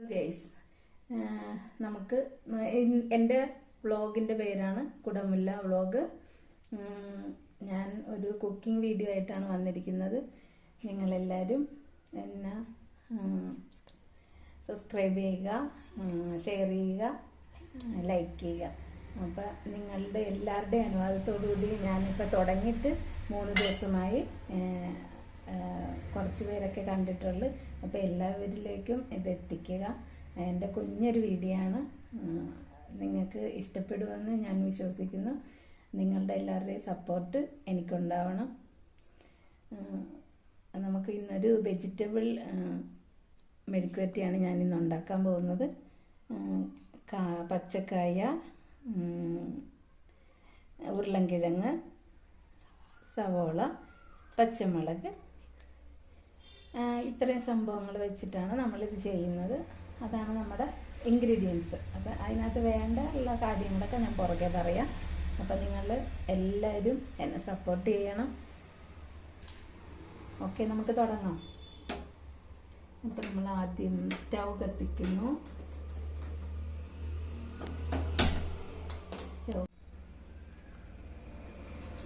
Guys, നമുക്ക് എൻ്റെ വ്ളോഗിൻ്റെ പേരാണ് കുടമുല്ല വ്ളോഗ്. ഞാൻ ഒരു കുക്കിംഗ് വീഡിയോ ആയിട്ടാണ് വന്നിരിക്കുന്നത്. നിങ്ങളെല്ലാവരും എന്നെ സബ്സ്ക്രൈബ് ചെയ്യുക, ഷെയർ ചെയ്യുക, ലൈക്ക് ചെയ്യുക. അപ്പം നിങ്ങളുടെ എല്ലാവരുടെയും അനുവാദത്തോടുകൂടി ഞാനിപ്പോൾ തുടങ്ങിയിട്ട് 3 ദിവസമായി. കുറച്ച് പേരൊക്കെ കണ്ടിട്ടുള്ളൂ. അപ്പോൾ എല്ലാവരിലേക്കും ഇത് എത്തിക്കുക. എൻ്റെ കുഞ്ഞൊരു വീഡിയോ ആണ്. നിങ്ങൾക്ക് ഇഷ്ടപ്പെടുമെന്ന് ഞാൻ വിശ്വസിക്കുന്നു. നിങ്ങളുടെ എല്ലാവരുടെയും സപ്പോർട്ട് എനിക്കുണ്ടാവണം. നമുക്ക് ഇന്നൊരു വെജിറ്റബിൾ മെഴുക്കുവരട്ടിയാണ് ഞാനിന്ന് ഉണ്ടാക്കാൻ പോകുന്നത്. പച്ചക്കായ, ഉരുളൻകിഴങ്ങ്, സവോള, പച്ചമുളക്, ഇത്രയും സംഭവങ്ങൾ വെച്ചിട്ടാണ് നമ്മളിത് ചെയ്യുന്നത്. അതാണ് നമ്മുടെ ഇൻഗ്രീഡിയൻസ്. അപ്പം അതിനകത്ത് വേണ്ട ഉള്ള കാര്യങ്ങളൊക്കെ ഞാൻ പുറകെ പറയാം. അപ്പം നിങ്ങൾ എല്ലാവരും എന്നെ സപ്പോർട്ട് ചെയ്യണം. ഓക്കെ, നമുക്ക് തുടങ്ങാം. അപ്പം നമ്മൾ ആദ്യം സ്റ്റൗ കത്തിക്കുന്നു.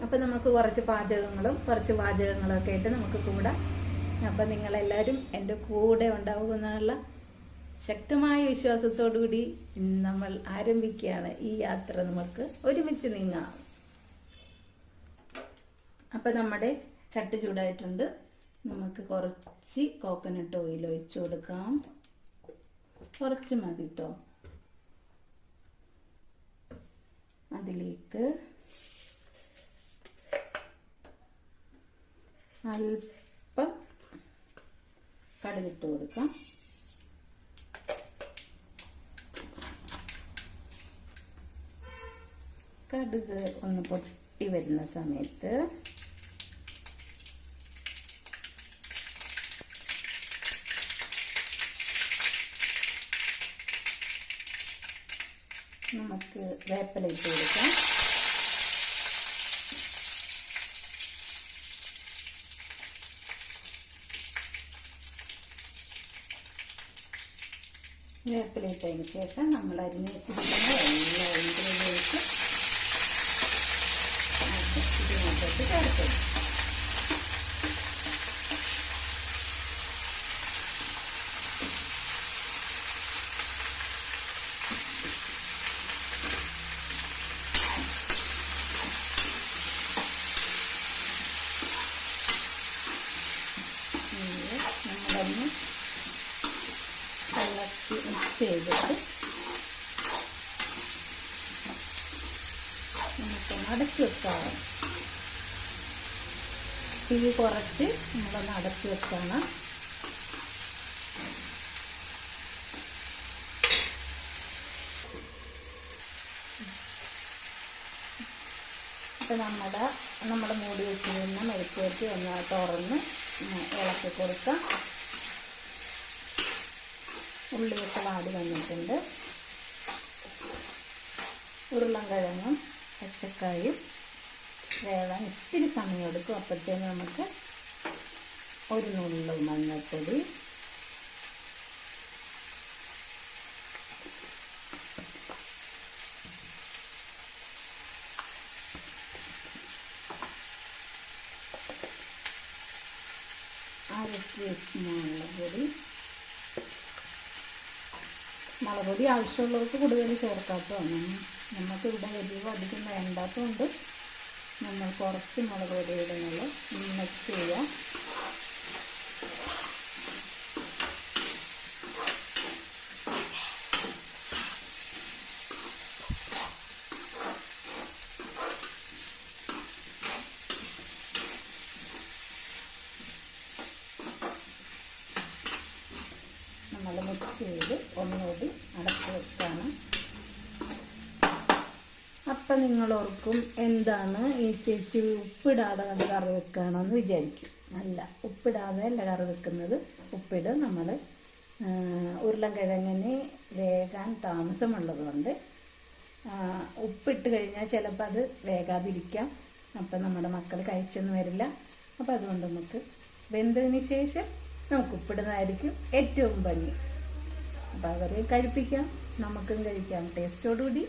അപ്പം നമുക്ക് കുറച്ച് വാചകങ്ങളൊക്കെ ആയിട്ട് നമുക്ക് കൂടാം. അപ്പം നിങ്ങളെല്ലാവരും എൻ്റെ കൂടെ ഉണ്ടാവുമെന്നുള്ള ശക്തമായ വിശ്വാസത്തോടു കൂടി നമ്മൾ ആരംഭിക്കുകയാണ് ഈ യാത്ര. നമുക്ക് ഒരുമിച്ച് നീങ്ങാം. അപ്പം നമ്മുടെ ചട്ടി ചൂടായിട്ടുണ്ട്. നമുക്ക് കുറച്ച് കോക്കനട്ട് ഓയിൽ ഒഴിച്ചു കൊടുക്കാം. കുറച്ച് മതി കേട്ടോ. അതിലേക്ക് അല്പം കടുകിട്ട് കൊടുക്കാം. കടുക് ഒന്ന് പൊട്ടി വരുന്ന സമയത്ത് നമുക്ക് വേപ്പില ഇട്ട് കൊടുക്കാം. വേപ്പില ഇട്ടതിന് ശേഷം നമ്മൾ അരിഞ്ഞ് വെച്ചിരിക്കുന്ന എല്ലാ ഇൻഗ്രീഡിയൻസും ഇതിനകത്തോട്ട് ചേർക്കും. നമ്മളൊന്ന് ഇളക്കി മിക്സ് ചെയ്തിട്ട് നമുക്ക് അടച്ചു വെക്കാം. തീ കുറച്ച് നമ്മളൊന്ന് അടച്ചു വെക്കണം. അപ്പം നമ്മൾ മൂടി വെച്ചിരുന്ന മെഴുക്കുവരട്ടി ഒന്ന് തുറന്ന് ഇളക്കി കൊടുക്കാം. ഉള്ളിയൊക്കെ വാടി വന്നിട്ടുണ്ട്. ഉരുളൻകിഴങ്ങും പച്ചക്കായും വേവാൻ ഇത്തിരി സമയം എടുക്കും. അപ്പോഴത്തേന് നമുക്ക് ഒരു നുള്ളു മഞ്ഞൾപ്പൊടി, അര ടീസ്പൂൺ മുളക് പൊടി ആവശ്യമുള്ളവർക്ക് കൂടുതൽ ചേർക്കാത്തോ. നമുക്ക് ഇവിടെ എരിവ് അധികം വേണ്ടാത്തതുകൊണ്ട് നമ്മൾ കുറച്ച് മുളക് പൊടി ഇടുന്നുള്ളൂ. മിക്സ് ചെയ്യുക. നമ്മൾ മിക്സ് ചെയ്ത് ഒന്നുകൂടി അടച്ചു വെക്കാണ്. അപ്പം നിങ്ങളോർക്കും എന്താണ് ഈ ചേച്ചി ഉപ്പിടാതെ കറി വെക്കുകയാണെന്ന് വിചാരിക്കും. അല്ല, ഉപ്പിടാതെ അല്ല കറി വെക്കുന്നത്. ഉപ്പിട് നമ്മൾ ഉരുളൻകിഴങ്ങിന് വേകാൻ താമസമുള്ളതുകൊണ്ട് ഉപ്പിട്ട് കഴിഞ്ഞാൽ ചിലപ്പോൾ അത് വേകാതിരിക്കാം. അപ്പം നമ്മുടെ മക്കൾ കഴിച്ചൊന്നും വരില്ല. അപ്പം അതുകൊണ്ട് നമുക്ക് വെന്തതിന് ശേഷം നമുക്ക് ഉപ്പിടുന്നതായിരിക്കും ഏറ്റവും ഭംഗി. അപ്പോൾ അവരെ കഴിപ്പിക്കാം, നമുക്കും കഴിക്കാം. ടേസ്റ്റോടുകൂടി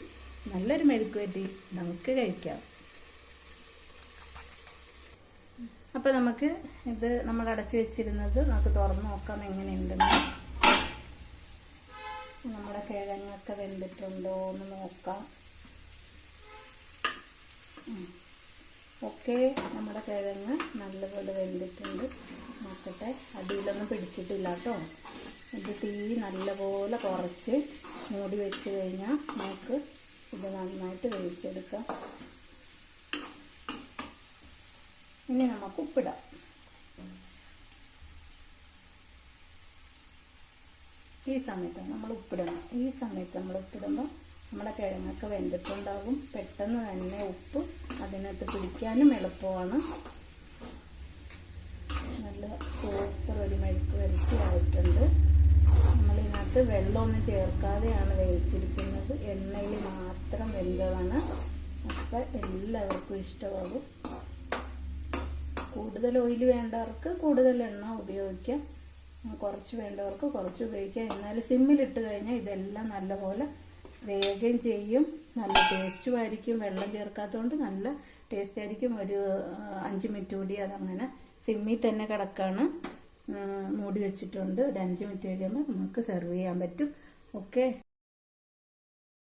നല്ലൊരു മെഴുക്കുവരട്ടി നമുക്ക് കഴിക്കാം. അപ്പോൾ നമുക്ക് ഇത് നമ്മൾ അടച്ചു വെച്ചിരുന്നത് നമുക്ക് തുറന്ന് നോക്കാം എങ്ങനെയുണ്ടെന്ന്. നമ്മുടെ കിഴങ്ങൊക്കെ വെന്തിട്ടുണ്ടോ എന്ന് നോക്കാം. ഓക്കെ, നമ്മുടെ കിഴങ്ങ് നല്ലപോലെ വെന്തിട്ടുണ്ട്. നോക്കട്ടെ, അടിയിലൊന്നും പിടിച്ചിട്ടില്ല കേട്ടോ. ഇത് തീ നല്ലപോലെ കുറച്ച് മൂടി വെച്ച് കഴിഞ്ഞാൽ നമുക്ക് ഇത് നന്നായിട്ട് വേവിച്ചെടുക്കാം. ഇനി നമുക്ക് ഉപ്പിടാം. ഈ സമയത്ത് നമ്മൾ ഉപ്പിടണം. ഈ സമയത്ത് നമ്മൾ ഉപ്പിടുമ്പോൾ നമ്മുടെ കിഴങ്ങൊക്കെ വെന്തിട്ടുണ്ടാകും. പെട്ടെന്ന് തന്നെ ഉപ്പ് അതിനകത്ത് പിടിക്കാനും എളുപ്പമാണ്. നല്ല സൂപ്പർ ഒരു മെഴുക്ക് വരട്ടി ആയിട്ടുണ്ട്. നമ്മളിതിനകത്ത് വെള്ളമൊന്നും ചേർക്കാതെയാണ് വേവിച്ചിരിക്കുന്നത്. എണ്ണയിൽ മാത്രം വെന്തതാണ്. അപ്പം എല്ലാവർക്കും ഇഷ്ടമാകും. കൂടുതൽ ഓയിൽ വേണ്ടവർക്ക് കൂടുതൽ എണ്ണ ഉപയോഗിക്കാം, കുറച്ച് വേണ്ടവർക്ക് കുറച്ച് ഉപയോഗിക്കാം. എന്നാൽ സിമ്മിലിട്ട് കഴിഞ്ഞാൽ ഇതെല്ലാം നല്ലപോലെ വേഗം ചെയ്യും. നല്ല ടേസ്റ്റും ആയിരിക്കും. വെള്ളം ചേർക്കാത്തതുകൊണ്ട് നല്ല ടേസ്റ്റ് ആയിരിക്കും. ഒരു 5 മിനിറ്റ് കൂടി അതങ്ങനെ സിമ്മിൽ തന്നെ കിടക്കാണ്. മൂടി വെച്ചിട്ടുണ്ട്. ഒരു 5 മിനിറ്റ് കഴിയുമ്പോൾ നമുക്ക് സെർവ് ചെയ്യാൻ പറ്റും. ഓക്കെ.